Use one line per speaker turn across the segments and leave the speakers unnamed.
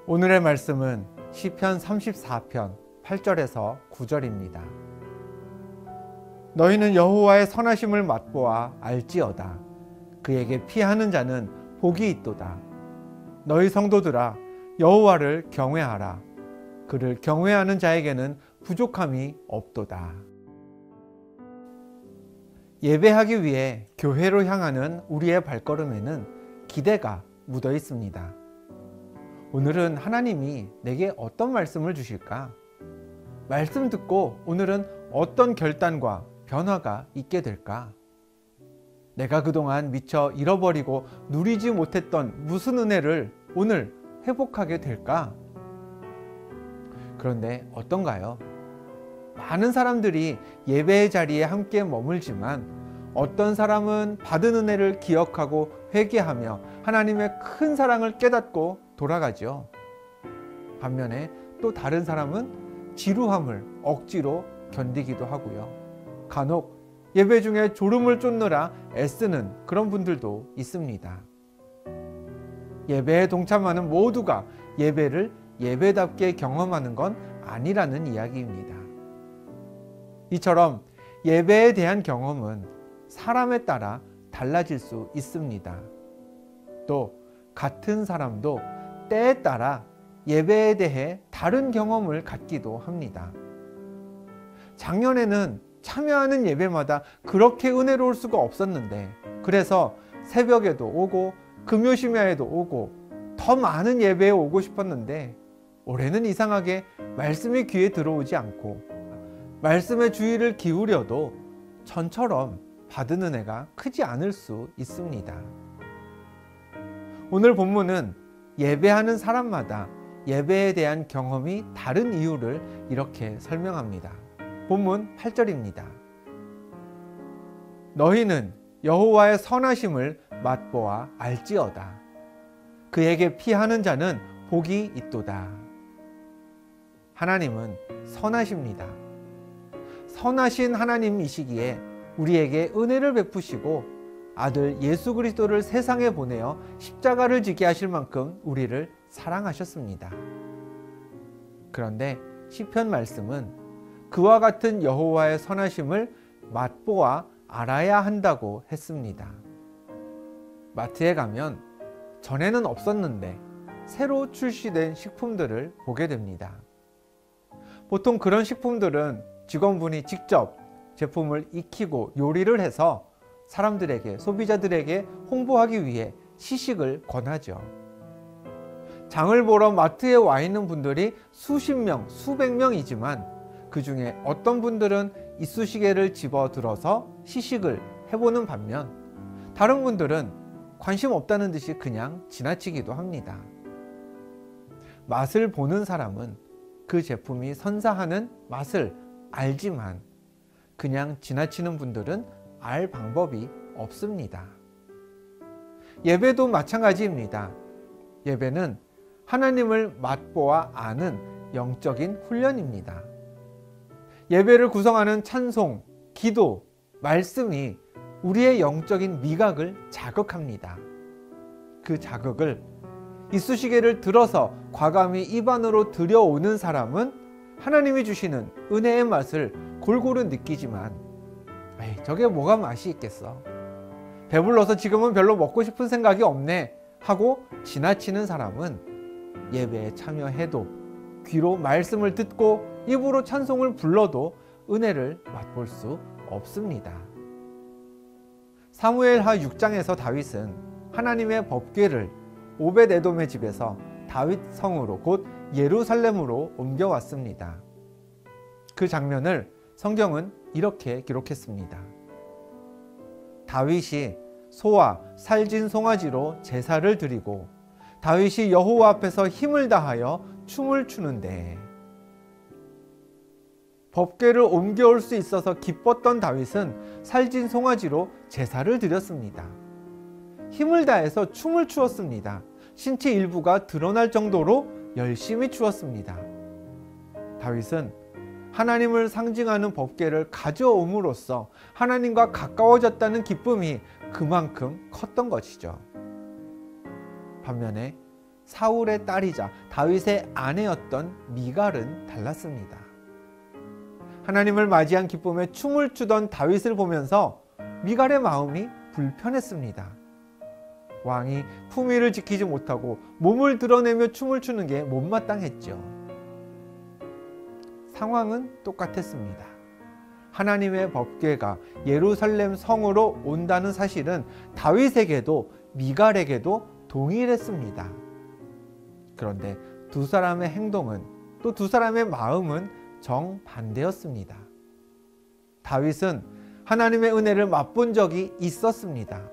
오늘의 말씀은 시편 34편 8절에서 9절입니다. 너희는 여호와의 선하심을 맛보아 알지어다. 그에게 피하는 자는 복이 있도다. 너희 성도들아, 여호와를 경외하라. 그를 경외하는 자에게는 부족함이 없도다. 예배하기 위해 교회로 향하는 우리의 발걸음에는 기대가 묻어 있습니다. 오늘은 하나님이 내게 어떤 말씀을 주실까? 말씀 듣고 오늘은 어떤 결단과 변화가 있게 될까? 내가 그동안 미처 잃어버리고 누리지 못했던 무슨 은혜를 오늘 회복하게 될까? 그런데 어떤가요? 많은 사람들이 예배의 자리에 함께 머물지만 어떤 사람은 받은 은혜를 기억하고 회개하며 하나님의 큰 사랑을 깨닫고 돌아가죠. 반면에 또 다른 사람은 지루함을 억지로 견디기도 하고요. 간혹 예배 중에 졸음을 쫓느라 애쓰는 그런 분들도 있습니다. 예배에 동참하는 모두가 예배를 예배답게 경험하는 건 아니라는 이야기입니다. 이처럼 예배에 대한 경험은 사람에 따라 달라질 수 있습니다. 또 같은 사람도 때에 따라 예배에 대해 다른 경험을 갖기도 합니다. 작년에는 참여하는 예배마다 그렇게 은혜로울 수가 없었는데, 그래서 새벽에도 오고 금요심야에도 오고 더 많은 예배에 오고 싶었는데, 올해는 이상하게 말씀이 귀에 들어오지 않고 말씀의 주의를 기울여도 전처럼 받은 은혜가 크지 않을 수 있습니다. 오늘 본문은 예배하는 사람마다 예배에 대한 경험이 다른 이유를 이렇게 설명합니다. 본문 8절입니다. 너희는 여호와의 선하심을 맛보아 알지어다. 그에게 피하는 자는 복이 있도다. 하나님은 선하십니다. 선하신 하나님이시기에 우리에게 은혜를 베푸시고 아들 예수 그리스도를 세상에 보내어 십자가를 지게 하실 만큼 우리를 사랑하셨습니다. 그런데 시편 말씀은 그와 같은 여호와의 선하심을 맛보아 알아야 한다고 했습니다. 마트에 가면 전에는 없었는데 새로 출시된 식품들을 보게 됩니다. 보통 그런 식품들은 직원분이 직접 제품을 익히고 요리를 해서 사람들에게, 소비자들에게 홍보하기 위해 시식을 권하죠. 장을 보러 마트에 와 있는 분들이 수십 명, 수백 명이지만 그 중에 어떤 분들은 이쑤시개를 집어들어서 시식을 해보는 반면 다른 분들은 관심 없다는 듯이 그냥 지나치기도 합니다. 맛을 보는 사람은 그 제품이 선사하는 맛을 알지만 그냥 지나치는 분들은 알 방법이 없습니다. 예배도 마찬가지입니다. 예배는 하나님을 맛보아 아는 영적인 훈련입니다. 예배를 구성하는 찬송, 기도, 말씀이 우리의 영적인 미각을 자극합니다. 그 자극을 이쑤시개를 들어서 과감히 입 안으로 들여오는 사람은 하나님이 주시는 은혜의 맛을 골고루 느끼지만 저게 뭐가 맛이 있겠어, 배불러서 지금은 별로 먹고 싶은 생각이 없네 하고 지나치는 사람은 예배에 참여해도 귀로 말씀을 듣고 입으로 찬송을 불러도 은혜를 맛볼 수 없습니다. 사무엘하 6장에서 다윗은 하나님의 법궤를 오벳에돔의 집에서 다윗 성으로 곧 예루살렘으로 옮겨왔습니다. 그 장면을 성경은 이렇게 기록했습니다. 다윗이 소와 살진 송아지로 제사를 드리고 다윗이 여호와 앞에서 힘을 다하여 춤을 추는데, 법궤를 옮겨올 수 있어서 기뻤던 다윗은 살진 송아지로 제사를 드렸습니다. 힘을 다해서 춤을 추었습니다. 신체 일부가 드러날 정도로 열심히 추었습니다. 다윗은 하나님을 상징하는 법궤를 가져옴으로써 하나님과 가까워졌다는 기쁨이 그만큼 컸던 것이죠. 반면에 사울의 딸이자 다윗의 아내였던 미갈은 달랐습니다. 하나님을 맞이한 기쁨에 춤을 추던 다윗을 보면서 미갈의 마음이 불편했습니다. 왕이 품위를 지키지 못하고 몸을 드러내며 춤을 추는 게 못마땅했죠. 상황은 똑같았습니다. 하나님의 법궤가 예루살렘 성으로 온다는 사실은 다윗에게도 미갈에게도 동일했습니다. 그런데 두 사람의 행동은, 또 두 사람의 마음은 정반대였습니다. 다윗은 하나님의 은혜를 맛본 적이 있었습니다.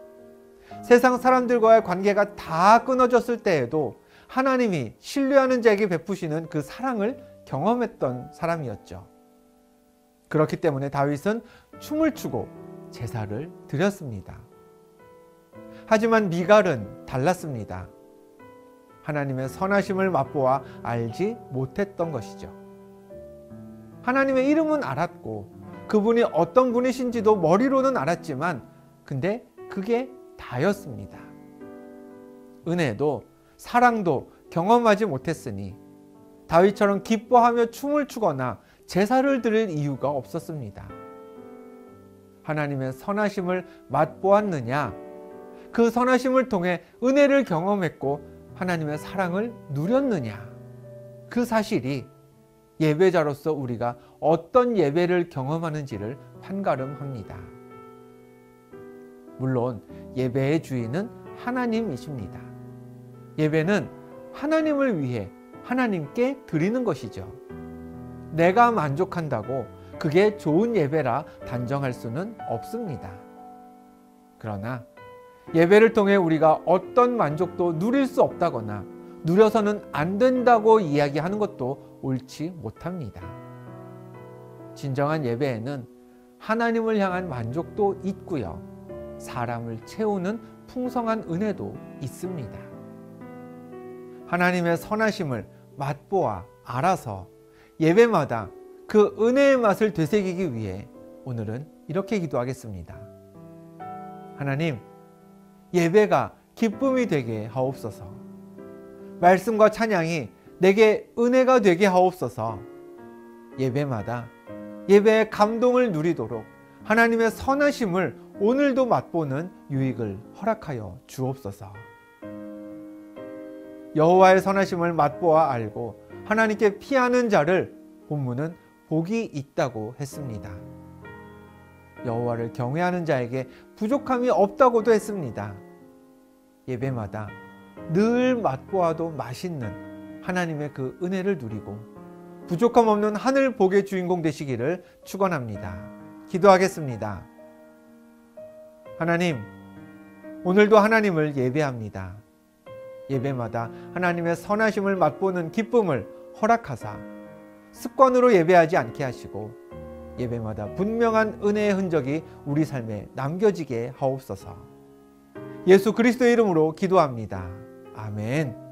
세상 사람들과의 관계가 다 끊어졌을 때에도 하나님이 신뢰하는 자에게 베푸시는 그 사랑을 경험했던 사람이었죠. 그렇기 때문에 다윗은 춤을 추고 제사를 드렸습니다. 하지만 미갈은 달랐습니다. 하나님의 선하심을 맛보아 알지 못했던 것이죠. 하나님의 이름은 알았고 그분이 어떤 분이신지도 머리로는 알았지만 근데 그게 다였습니다. 은혜도 사랑도 경험하지 못했으니 다윗처럼 기뻐하며 춤을 추거나 제사를 드릴 이유가 없었습니다. 하나님의 선하심을 맛보았느냐? 그 선하심을 통해 은혜를 경험했고 하나님의 사랑을 누렸느냐? 그 사실이 예배자로서 우리가 어떤 예배를 경험하는지를 판가름합니다. 물론 예배의 주인은 하나님이십니다. 예배는 하나님을 위해 하나님께 드리는 것이죠. 내가 만족한다고 그게 좋은 예배라 단정할 수는 없습니다. 그러나 예배를 통해 우리가 어떤 만족도 누릴 수 없다거나 누려서는 안 된다고 이야기하는 것도 옳지 못합니다. 진정한 예배에는 하나님을 향한 만족도 있고요. 사람을 채우는 풍성한 은혜도 있습니다. 하나님의 선하심을 맛보아 알아서 예배마다 그 은혜의 맛을 되새기기 위해 오늘은 이렇게 기도하겠습니다. 하나님, 예배가 기쁨이 되게 하옵소서. 말씀과 찬양이 내게 은혜가 되게 하옵소서. 예배마다 예배의 감동을 누리도록 하나님의 선하심을 오늘도 맛보는 유익을 허락하여 주옵소서. 여호와의 선하심을 맛보아 알고 하나님께 피하는 자를 본문은 복이 있다고 했습니다. 여호와를 경외하는 자에게 부족함이 없다고도 했습니다. 예배마다 늘 맛보아도 맛있는 하나님의 그 은혜를 누리고 부족함 없는 하늘 복의 주인공 되시기를 축원합니다. 기도하겠습니다. 하나님, 오늘도 하나님을 예배합니다. 예배마다 하나님의 선하심을 맛보는 기쁨을 허락하사 습관으로 예배하지 않게 하시고 예배마다 분명한 은혜의 흔적이 우리 삶에 남겨지게 하옵소서. 예수 그리스도의 이름으로 기도합니다. 아멘.